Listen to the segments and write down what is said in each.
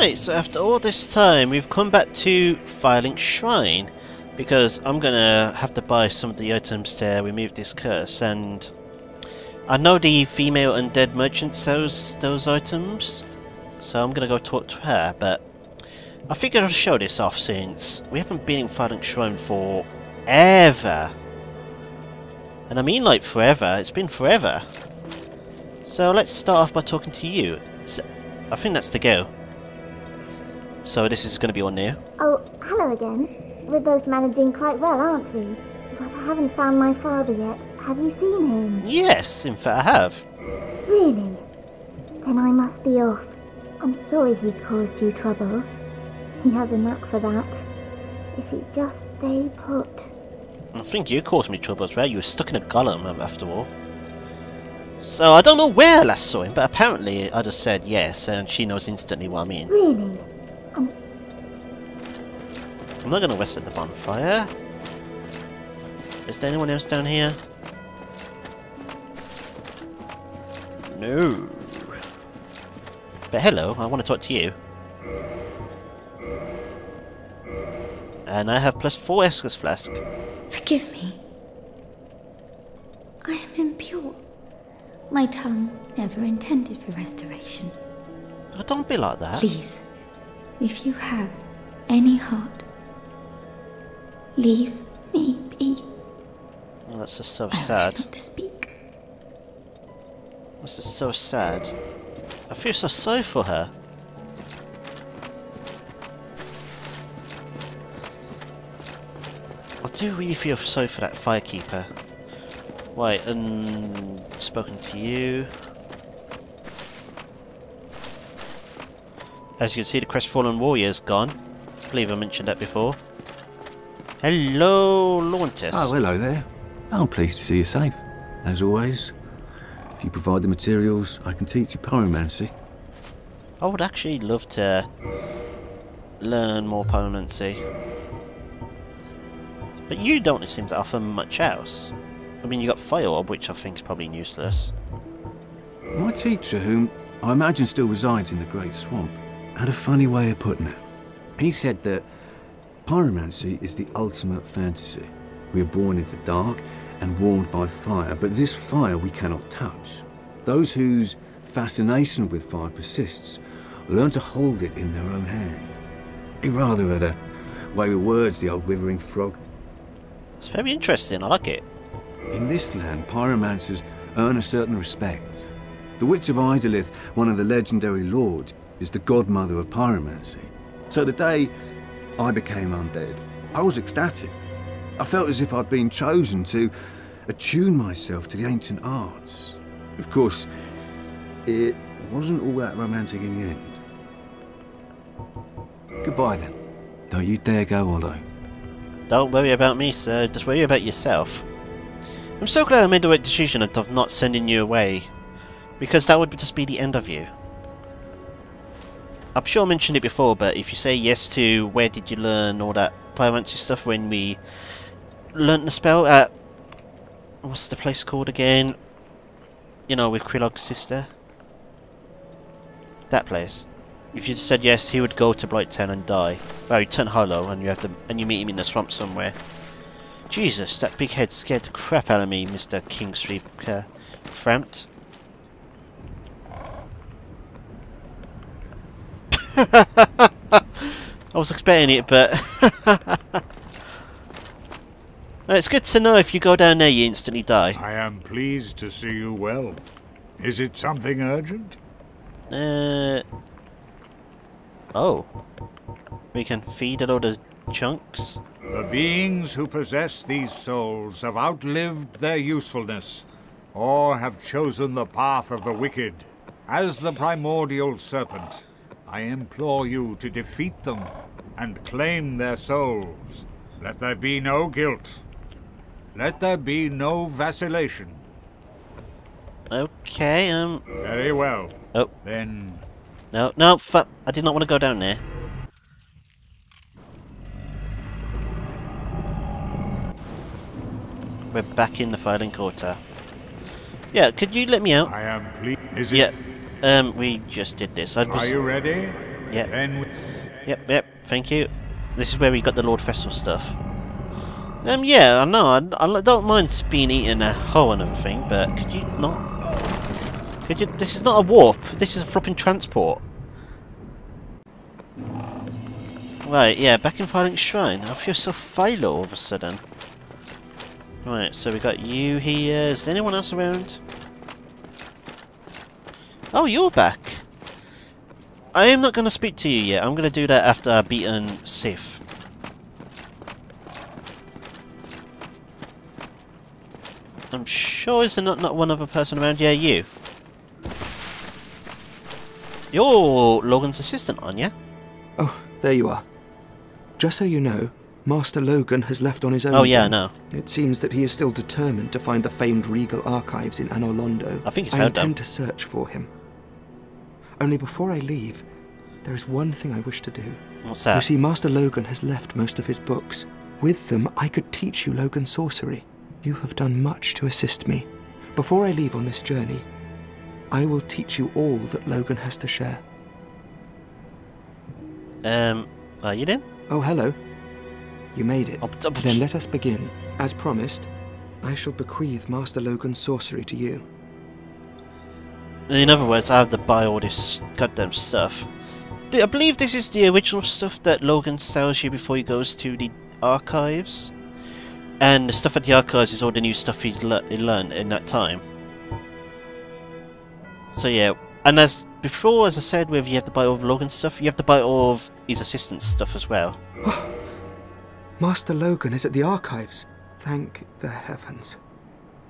Right, so after all this time, we've come back to Firelink Shrine, because I'm gonna have to buy some of the items to remove this curse, and I know the female undead merchant sells those items, so I'm gonna go talk to her, but I figured I'll show this off since we haven't been in Firelink Shrine for ever. And I mean like forever, it's been forever. So let's start off by talking to you. I think that's the go. So this is going to be on new. Oh, hello again. We're both managing quite well, aren't we? But I haven't found my father yet. Have you seen him? Yes, in fact I have. Really? Then I must be off. I'm sorry he's caused you trouble. He has a knack for that. If you just stay put. I think you caused me trouble as well. You were stuck in a golem after all. So I don't know where I last saw him, but apparently I just said yes, and she knows instantly what I mean. Really? I'm not going to rest at the bonfire. Is there anyone else down here? No. But hello, I want to talk to you. And I have +4 Estus Flask. Forgive me. I am impure. My tongue never intended for restoration. Oh, don't be like that. Please, if you have any heart, leave me be. Oh, that's just so I sad. wish not to speak. This is so sad. I feel so sorry for her. I do really feel sorry for that firekeeper. Right, spoken to you. As you can see, the crestfallen warrior's gone. I believe I mentioned that before. Hello, Launtis. Oh, hello there. I'm pleased to see you safe. As always, if you provide the materials, I can teach you pyromancy. I would actually love to learn more pyromancy. But you don't seem to offer much else. I mean, you got Fire Orb, which I think is probably useless. My teacher, whom I imagine still resides in the Great Swamp, had a funny way of putting it. He said that pyromancy is the ultimate fantasy. We are born into dark and warmed by fire, but this fire we cannot touch. Those whose fascination with fire persists learn to hold it in their own hand. He rather had a way with words, the old withering frog. It's very interesting, I like it. In this land, pyromancers earn a certain respect. The Witch of Izalith, one of the legendary lords, is the godmother of pyromancy. So the day I became undead, I was ecstatic. I felt as if I'd been chosen to attune myself to the ancient arts. Of course, it wasn't all that romantic in the end. Goodbye then. Don't you dare go, Ollo. Don't worry about me, sir. Just worry about yourself. I'm so glad I made the right decision of not sending you away, because that would just be the end of you. I'm sure I mentioned it before, but if you say yes to where did you learn all that pyromancy stuff when we learnt the spell at... what's the place called again? You know, with Krillog's sister? That place. If you said yes, he would go to Blighttown and die. Well, he'd turn hollow and you meet him in the swamp somewhere. Jesus, that big head scared the crap out of me, Mr. Kingstreet Frampt. I was expecting it, but... well, it's good to know if you go down there you instantly die. I am pleased to see you well. Is it something urgent? Oh. We can feed a load of chunks? The beings who possess these souls have outlived their usefulness, or have chosen the path of the wicked. As the primordial serpent, I implore you to defeat them and claim their souls. Let there be no guilt. Let there be no vacillation. Okay, Very well. Oh. Then... No, fuck. I did not want to go down there. We're back in the Firelink Quarter. Yeah, could you let me out? I am pleased. Yeah, we just did this. Are you ready? Yep. Then Yep, thank you. This is where we got the Lord Festival stuff. Yeah, I know, I don't mind being eaten whole and everything, but could you not? Could you? This is not a warp, this is a flopping transport. Right, yeah, back in Firelink Shrine. I feel so philo all of a sudden. Right, so we got you here. Is there anyone else around? Oh, you're back! I am not going to speak to you yet. I'm going to do that after I've beaten Sif. I'm sure is there not one other person around? Yeah, you. You're Logan's assistant, aren't you? Oh, there you are. Just so you know, Master Logan has left on his own. Oh yeah, I again. know. It seems that he is still determined to find the famed regal archives in Anor Londo. I think he's I found them. intend to search for him. Only before I leave, there is one thing I wish to do. What's that? You see, Master Logan has left most of his books. With them, I could teach you Logan sorcery. You have done much to assist me. Before I leave on this journey, I will teach you all that Logan has to share. Are you then? Oh, hello. You made it. Then let us begin. As promised, I shall bequeath Master Logan's sorcery to you. In other words, I have to buy all this goddamn stuff. I believe this is the original stuff that Logan sells you before he goes to the archives. And the stuff at the archives is all the new stuff he learned in that time. So yeah, and as before, as I said, whether you have to buy all of Logan's stuff, you have to buy all of his assistant's stuff as well. Master Logan is at the archives. Thank the heavens.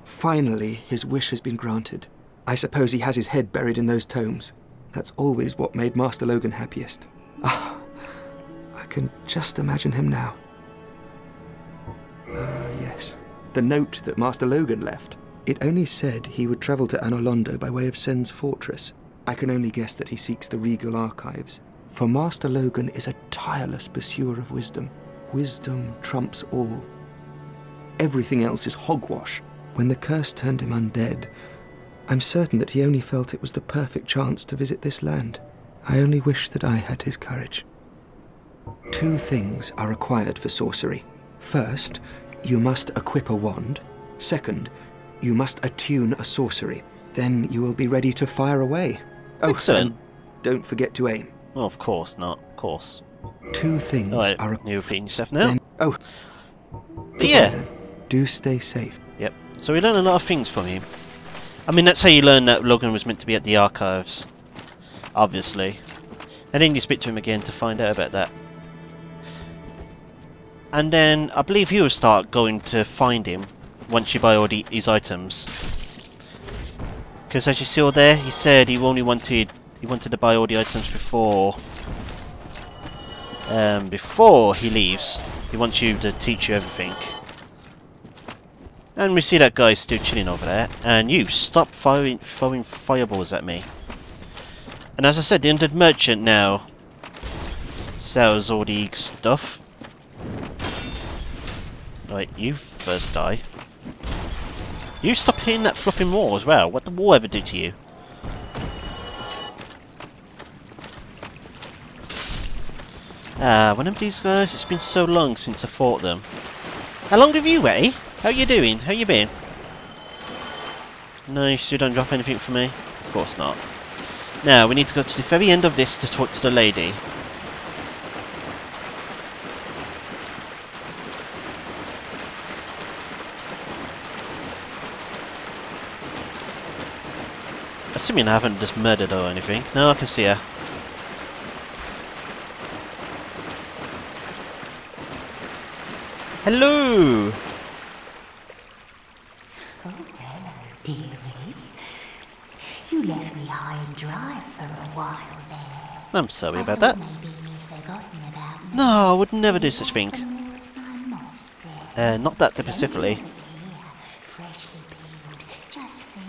Finally, his wish has been granted. I suppose he has his head buried in those tomes. That's always what made Master Logan happiest. Ah, I can just imagine him now. Yes. The note that Master Logan left. It only said he would travel to Anor Londo by way of Sen's fortress. I can only guess that he seeks the regal archives. For Master Logan is a tireless pursuer of wisdom. Wisdom trumps all. Everything else is hogwash. When the curse turned him undead, I'm certain that he only felt it was the perfect chance to visit this land. I only wish that I had his courage. 2 things are required for sorcery. First, you must equip a wand. Second, you must attune a sorcery. Then you will be ready to fire away. Oh, excellent. and don't forget to aim. Well, of course not. Of course. 2 things Alright, are... you're repeating yourself now. Then, oh. But yeah. Then. Do stay safe. Yep. So we learn a lot of things from him. I mean, that's how you learn that Logan was meant to be at the archives. Obviously. And then you speak to him again to find out about that. And then I believe he will start going to find him once you buy all his items. Because as you saw there, he said he only wanted to buy all the items before he leaves. He wants you to teach you everything. And we see that guy still chilling over there. And you stop throwing fireballs at me. And as I said, the undead merchant now sells all the stuff. Right, you first die. You stop hitting that flopping wall as well. What did the wall ever do to you? One of these guys, it's been so long since I fought them. How long have you, Ray? How you doing? How you been? No, you still don't drop anything for me? Of course not. Now, we need to go to the very end of this to talk to the lady. Assuming I haven't just murdered her or anything. No, I can see her. Hello! Oh, hello, dearie. You left me high and dry for a while there. I'm sorry about that. Maybe you've forgotten about me. No, I would never do such thing. My moss there. Not that specifically. Here, freshly peeled, just for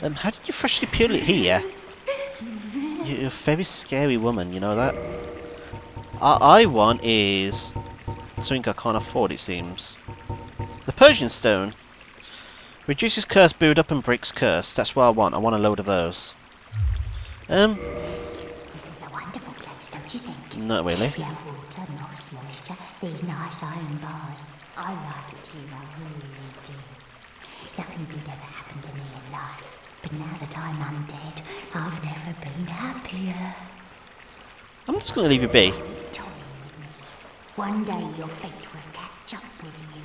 you. How did you freshly peel it here? You're a very scary woman, you know that? I want is something I can't afford, it seems. The Persian Stone. Reduces curse build up and breaks curse. That's what I want. I want a load of those. This is a wonderful place, don't you Not really. We have water, moss, moisture, these nice iron bars. I like it here, I really do. Nothing good ever happened to me in life, but now that I'm undead, I've never been happier. I'm just gonna leave you be. Toying with me. One day your fate will catch up with you.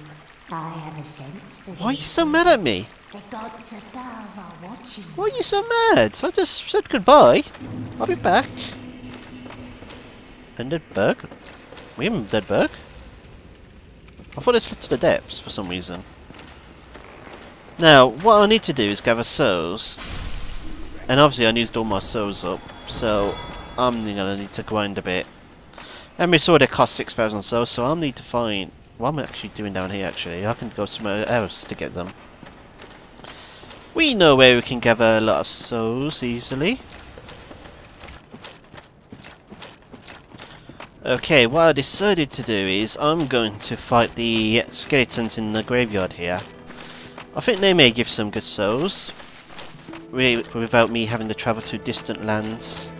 I have a sense for Why are you so mad at me? the gods above are watching. Why are you so mad? I just said goodbye. I'll be back. Undead Berg? We haven't Dead Berg? I thought this led to the depths for some reason. Now, what I need to do is gather souls. And obviously I used all my souls up, so I'm gonna need to grind a bit. And we saw they cost 6,000 souls, so I'll need to find... What am I actually doing down here actually? I can go somewhere else to get them. We know where we can gather a lot of souls easily. Okay, what I decided to do is I'm going to fight the skeletons in the graveyard here. I think they may give some good souls without me having to travel to distant lands.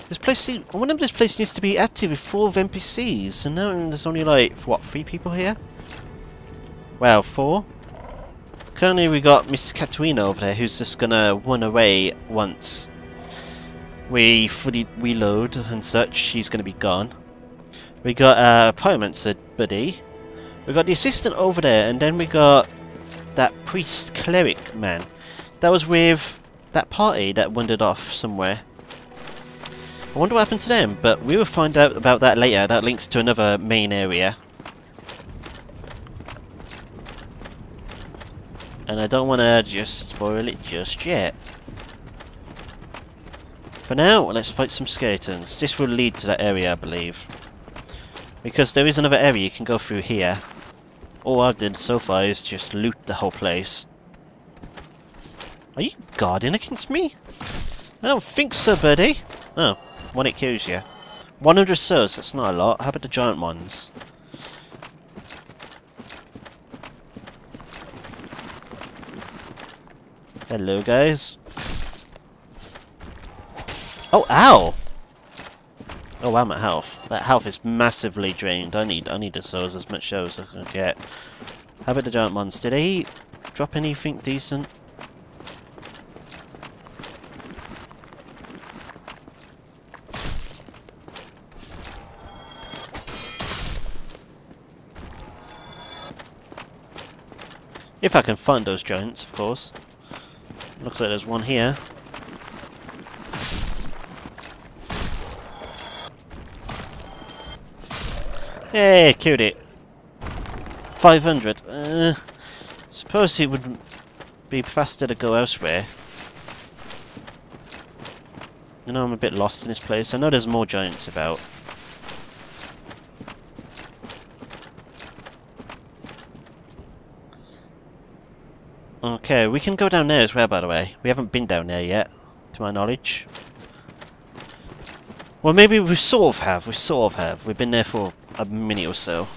This place, I wonder if this place needs to be active with 4 NPCs, and now there's only like, what, 3 people here? Well, 4. Currently we got Miss Katarina over there, who's just gonna run away once we fully reload and such. She's gonna be gone. We got Pyromancer buddy. We got the assistant over there, and then we got that priest cleric man. That was with that party that wandered off somewhere. I wonder what happened to them, but we will find out about that later. That links to another main area. And I don't want to just spoil it just yet. For now, let's fight some skeletons. This will lead to that area, I believe. Because there is another area you can go through here. All I've done so far is just loot the whole place. Are you guarding against me? I don't think so, buddy. Oh. When it kills you. 100 souls, that's not a lot. How about the giant ones? Hello, guys. Oh, ow! Oh, I'm at health. That health is massively drained. I need the souls, as much souls as I can get. How about the giant ones? Did they drop anything decent? If I can find those giants, of course. Looks like there's one here. Hey, killed it. 500. Suppose it would be faster to go elsewhere. You know, I'm a bit lost in this place. I know there's more giants about. Okay, we can go down there as well, by the way. We haven't been down there yet, to my knowledge. Well, maybe we sort of have. We've been there for a minute or so.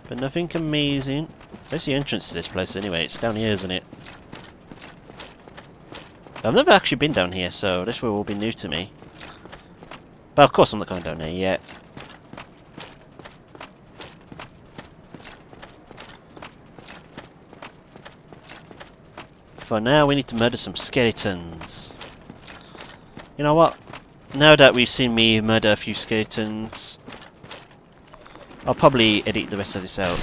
But nothing amazing. Where's the entrance to this place anyway? It's down here, isn't it? I've never actually been down here, so this will all be new to me. But of course I'm not going down there yet. For now, we need to murder some skeletons. You know what? Now that we've seen me murder a few skeletons, I'll probably edit the rest of this out.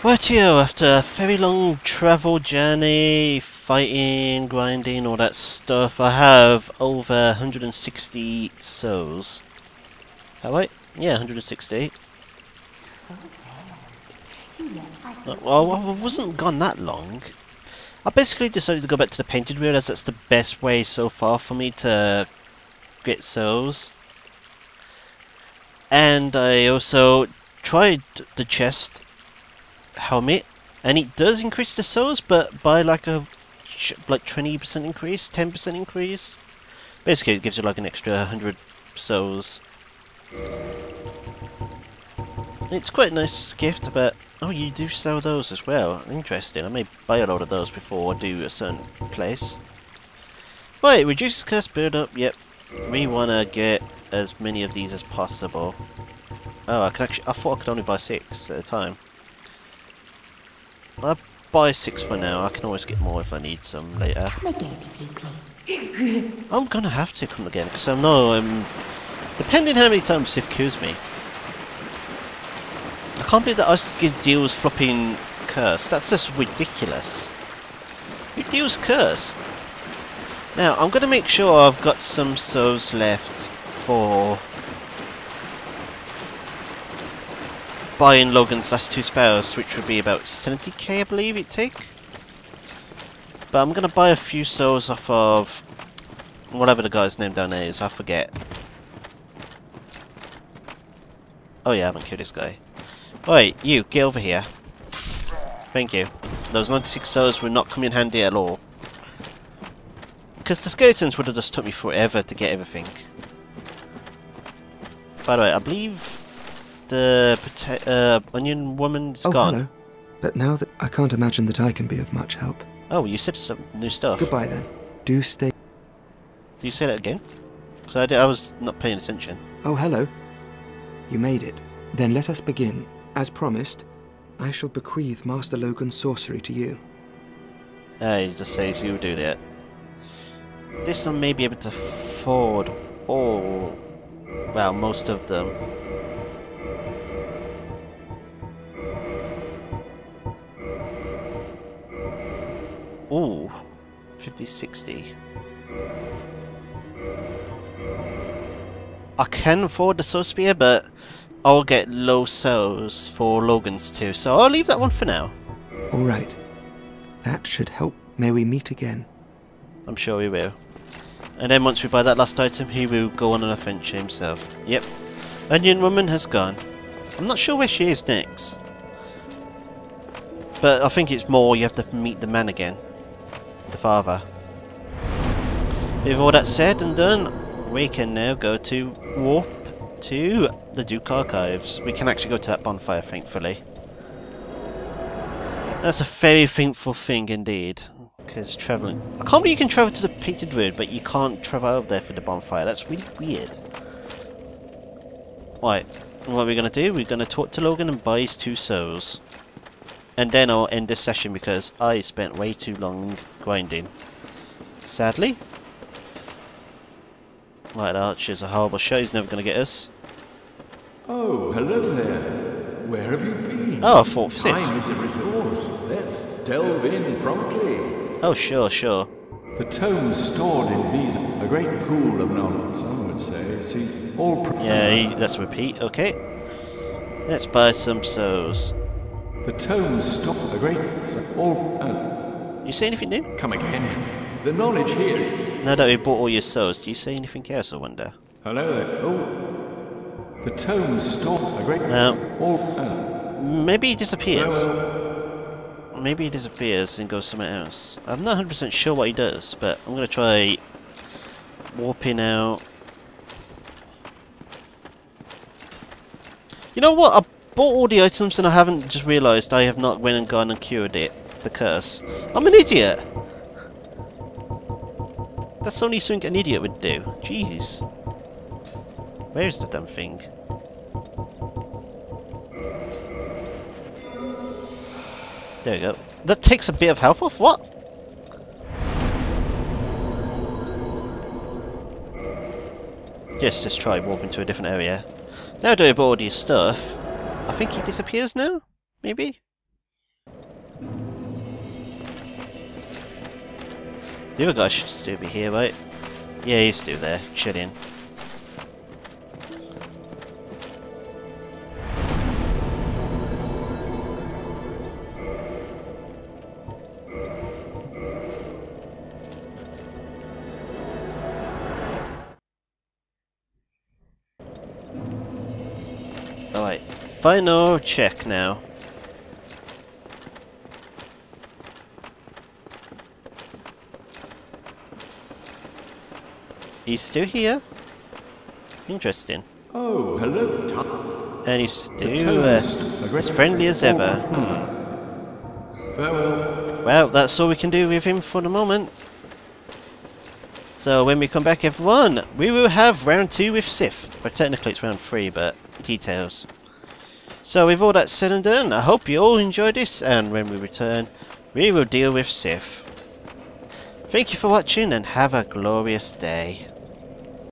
Rightio, after a very long travel journey, fighting, grinding, all that stuff, I have over 160 souls. How right? Yeah, 160. Well, I wasn't gone that long. I basically decided to go back to the painted wheel as that's the best way so far for me to get souls. And I also tried the chest helmet, and it does increase the souls, but by like a 20% increase, 10% increase. Basically, it gives you like an extra 100 souls. It's quite a nice gift, but Oh, you do sell those as well. Interesting. I may buy a load of those before I do a certain place. Right, reduces curse build up. Yep. We want to get as many of these as possible. Oh, I can actually. I thought I could only buy 6 at a time. I'll buy 6 for now. I can always get more if I need some later. Come again if you please. I'm gonna have to come again because I know depending how many times Sif kills me. I can't believe that Ice deals flopping curse. That's just ridiculous. Who deals curse? Now, I'm going to make sure I've got some souls left for buying Logan's last 2 spells, which would be about 70k, I believe it'd take. But I'm going to buy a few souls off of whatever the guy's name down there is, I forget. Oh yeah, I haven't killed this guy. Right, you, get over here. Thank you. Those 96 souls will not come in handy at all. Because the skeletons would have just took me forever to get everything. By the way, I believe the onion woman's gone. Hello. But now that I can't imagine that I can be of much help. Oh, you said some new stuff. Goodbye then. Do stay. Do you say that again? Because I was not paying attention. Oh, hello. You made it. Then let us begin. As promised, I shall bequeath Master Logan's sorcery to you. He just says you'll do that. This one may be able to afford all, well, most of them. Ooh, 50-60. I can afford the soul spear, but I'll get low souls for Logan's too, so I'll leave that one for now. Alright. That should help. May we meet again. I'm sure we will. And then once we buy that last item, he will go on an adventure himself. Yep. Onion Woman has gone. I'm not sure where she is next. But I think it's more you have to meet the man again. The father. With all that said and done, we can now go to warp to the Duke Archives. We can actually go to that bonfire, thankfully. That's a very thankful thing indeed. Because travelling... I can't believe you can travel to the Painted Wood, but you can't travel over there for the bonfire. That's really weird. Right, what we're going to do, we're going to talk to Logan and buy his 2 souls. And then I'll end this session because I spent way too long grinding. Sadly. Right, Archer's a horrible shot, he's never going to get us. Oh, hello there. Where have you been? Oh, I thought Sif. Time is a resource. Let's delve in promptly. Oh, sure, sure. The tomes stored in these a great pool of knowledge, some would say. See, all yeah, that's a repeat. Okay. Let's buy some souls. The tomes stored a great all. You say anything new? Come again. The knowledge here. Now that we bought all your souls, do you say anything else, I wonder? Hello there. Oh. The tomes stored a great all. Maybe he disappears. Maybe he disappears and goes somewhere else. I'm not 100% sure what he does, but I'm going to try warping out. You know what? I bought all the items and I haven't just realised I have not went and gone and cured it. The curse. I'm an idiot! That's only something an idiot would do. Jeez. Where's the damn thing? There we go. That takes a bit of health off? What? Yes, just try warping to a different area. Now that I bought all his stuff, I think he disappears now? Maybe? The other guy should still be here, right? Yeah, he's still there, chilling. Alright, final check now. He's still here? Interesting. Oh, hello, Tom. And he's still As friendly as ever. Farewell. Well, that's all we can do with him for the moment. So when we come back, everyone, we will have round 2 with Sif. But technically it's round 3, but details. So with all that said and done, I hope you all enjoyed this, and when we return, we will deal with Sif. Thank you for watching, and have a glorious day.